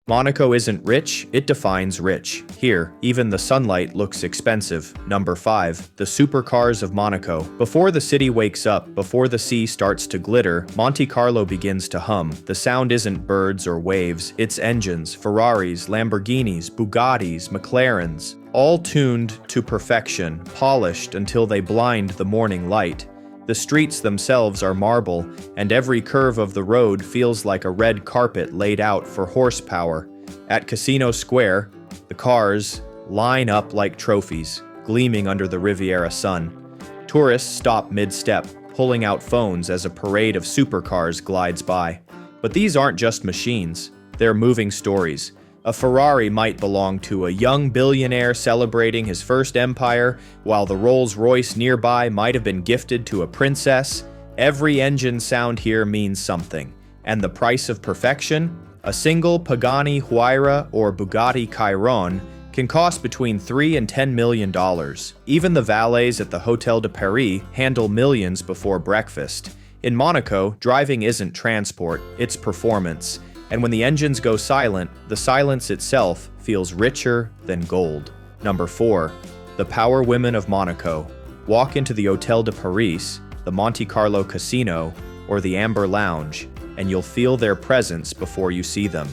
Monaco isn't rich, it defines rich. Here, even the sunlight looks expensive. Number 5. The Supercars of Monaco. Before the city wakes up, before the sea starts to glitter, Monte Carlo begins to hum. The sound isn't birds or waves, it's engines, Ferraris, Lamborghinis, Bugattis, McLarens, all tuned to perfection, polished until they blind the morning light. The streets themselves are marble, and every curve of the road feels like a red carpet laid out for horsepower. At Casino Square, the cars line up like trophies, gleaming under the Riviera sun. Tourists stop mid-step, pulling out phones as a parade of supercars glides by. But these aren't just machines, they're moving stories. A Ferrari might belong to a young billionaire celebrating his first empire, while the Rolls-Royce nearby might have been gifted to a princess. Every engine sound here means something. And the price of perfection? A single Pagani Huayra or Bugatti Chiron can cost between $3 and $10 million. Even the valets at the Hôtel de Paris handle millions before breakfast. In Monaco, driving isn't transport, it's performance. And when the engines go silent, the silence itself feels richer than gold. Number 4. The Power Women of Monaco. Walk into the Hôtel de Paris, the Monte Carlo Casino, or the Amber Lounge, and you'll feel their presence before you see them.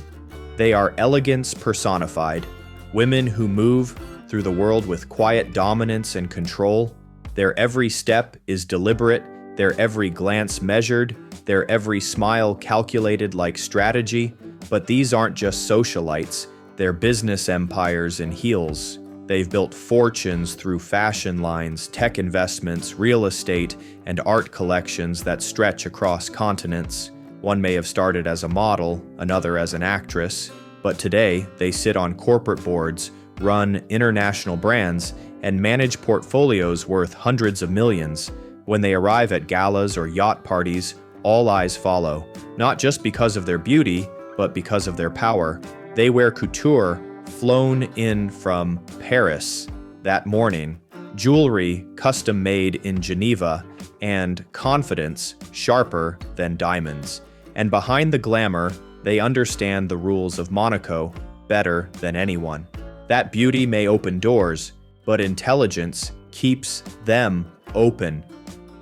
They are elegance personified, women who move through the world with quiet dominance and control. Their every step is deliberate, their every glance measured, their every smile calculated like strategy. But these aren't just socialites, they're business empires in heels. They've built fortunes through fashion lines, tech investments, real estate, and art collections that stretch across continents. One may have started as a model, another as an actress, but today they sit on corporate boards, run international brands, and manage portfolios worth hundreds of millions. When they arrive at galas or yacht parties, all eyes follow, not just because of their beauty, but because of their power. They wear couture flown in from Paris that morning, jewelry custom made in Geneva, and confidence sharper than diamonds. And behind the glamour, they understand the rules of Monaco better than anyone. That beauty may open doors, but intelligence keeps them open.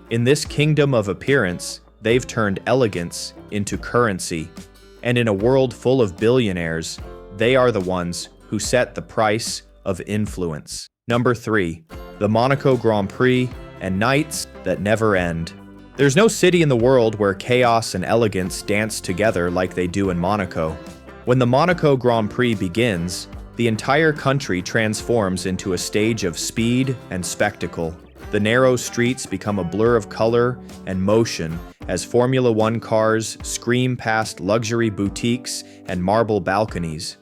In this kingdom of appearance, they've turned elegance into currency. And in a world full of billionaires, they are the ones who set the price of influence. Number 3. The Monaco Grand Prix and nights that never end. There's no city in the world where chaos and elegance dance together like they do in Monaco. When the Monaco Grand Prix begins, the entire country transforms into a stage of speed and spectacle. The narrow streets become a blur of color and motion as Formula One cars scream past luxury boutiques and marble balconies.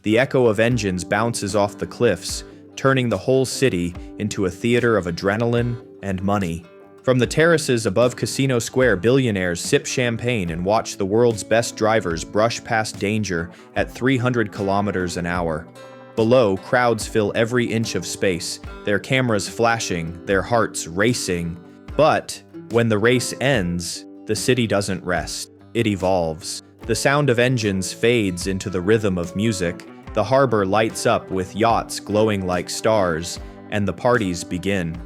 The echo of engines bounces off the cliffs, turning the whole city into a theater of adrenaline and money. From the terraces above Casino Square, billionaires sip champagne and watch the world's best drivers brush past danger at 300 kilometers an hour. Below, crowds fill every inch of space, their cameras flashing, their hearts racing. But when the race ends, the city doesn't rest. It evolves. The sound of engines fades into the rhythm of music, the harbor lights up with yachts glowing like stars, and the parties begin.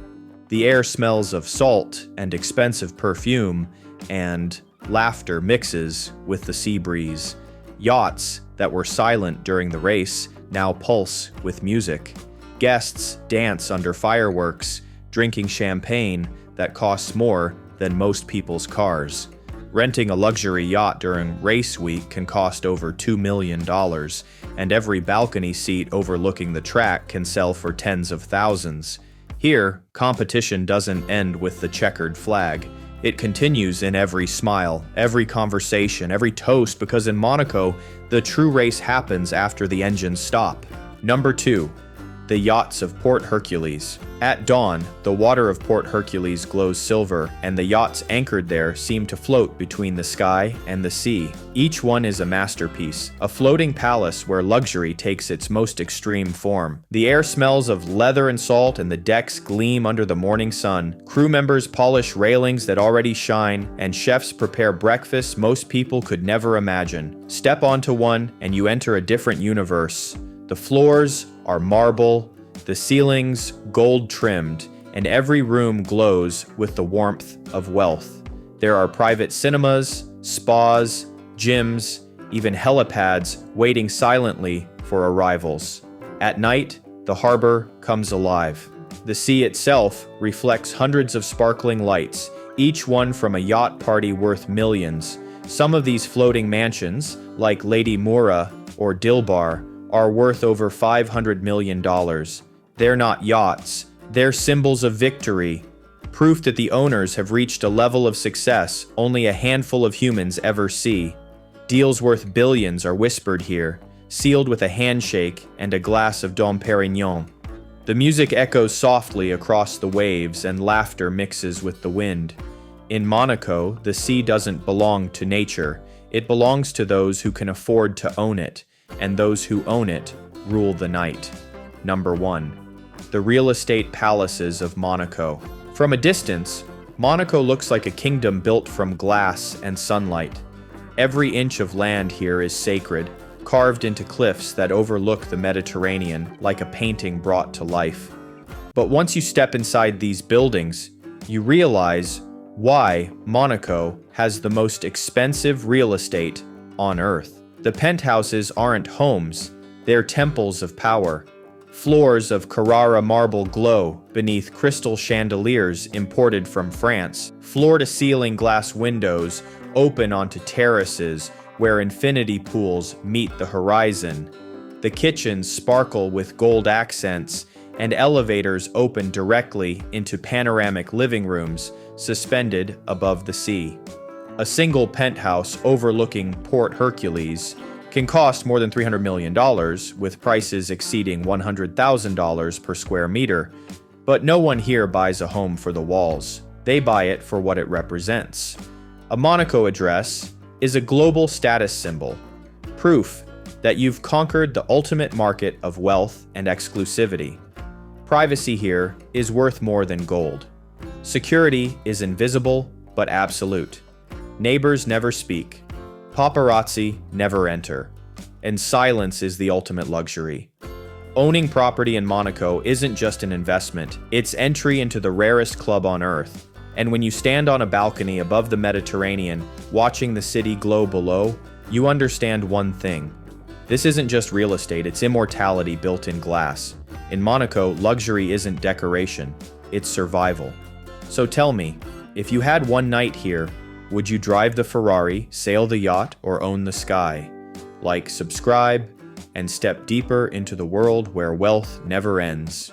The air smells of salt and expensive perfume, and laughter mixes with the sea breeze. Yachts that were silent during the race now pulse with music. Guests dance under fireworks, drinking champagne that costs more than most people's cars. Renting a luxury yacht during race week can cost over $2 million, and every balcony seat overlooking the track can sell for tens of thousands. Here, competition doesn't end with the checkered flag. It continues in every smile, every conversation, every toast, because in Monaco, the true race happens after the engines stop. Number 2. The yachts of Port Hercules. At dawn, the water of Port Hercules glows silver, and the yachts anchored there seem to float between the sky and the sea. Each one is a masterpiece, a floating palace where luxury takes its most extreme form. The air smells of leather and salt, and the decks gleam under the morning sun. Crew members polish railings that already shine, and chefs prepare breakfasts most people could never imagine. Step onto one, and you enter a different universe. The floors are marble, the ceilings gold trimmed, and every room glows with the warmth of wealth. There are private cinemas, spas, gyms, even helipads waiting silently for arrivals. At night, the harbor comes alive. The sea itself reflects hundreds of sparkling lights, each one from a yacht party worth millions. Some of these floating mansions, like Lady Moura or Dilbar, are worth over $500 million. They're not yachts, they're symbols of victory, proof that the owners have reached a level of success only a handful of humans ever see. Deals worth billions are whispered here, sealed with a handshake and a glass of Dom Perignon. The music echoes softly across the waves, and laughter mixes with the wind. In Monaco, the sea doesn't belong to nature, it belongs to those who can afford to own it, and those who own it rule the night. Number 1. The real estate palaces of Monaco. From a distance, Monaco looks like a kingdom built from glass and sunlight. Every inch of land here is sacred, carved into cliffs that overlook the Mediterranean like a painting brought to life. But once you step inside these buildings, you realize why Monaco has the most expensive real estate on Earth. The penthouses aren't homes, they're temples of power. Floors of Carrara marble glow beneath crystal chandeliers imported from France. Floor-to-ceiling glass windows open onto terraces where infinity pools meet the horizon. The kitchens sparkle with gold accents, and elevators open directly into panoramic living rooms suspended above the sea. A single penthouse overlooking Port Hercules can cost more than $300 million, with prices exceeding $100,000 per square meter. But no one here buys a home for the walls. They buy it for what it represents. A Monaco address is a global status symbol, proof that you've conquered the ultimate market of wealth and exclusivity. Privacy here is worth more than gold. Security is invisible but absolute. Neighbors never speak. Paparazzi never enter. And silence is the ultimate luxury. Owning property in Monaco isn't just an investment, it's entry into the rarest club on earth. And when you stand on a balcony above the Mediterranean, watching the city glow below, you understand one thing. This isn't just real estate, it's immortality built in glass. In Monaco, luxury isn't decoration, it's survival. So tell me, if you had one night here, would you drive the Ferrari, sail the yacht, or own the sky? Like, subscribe, and step deeper into the world where wealth never ends.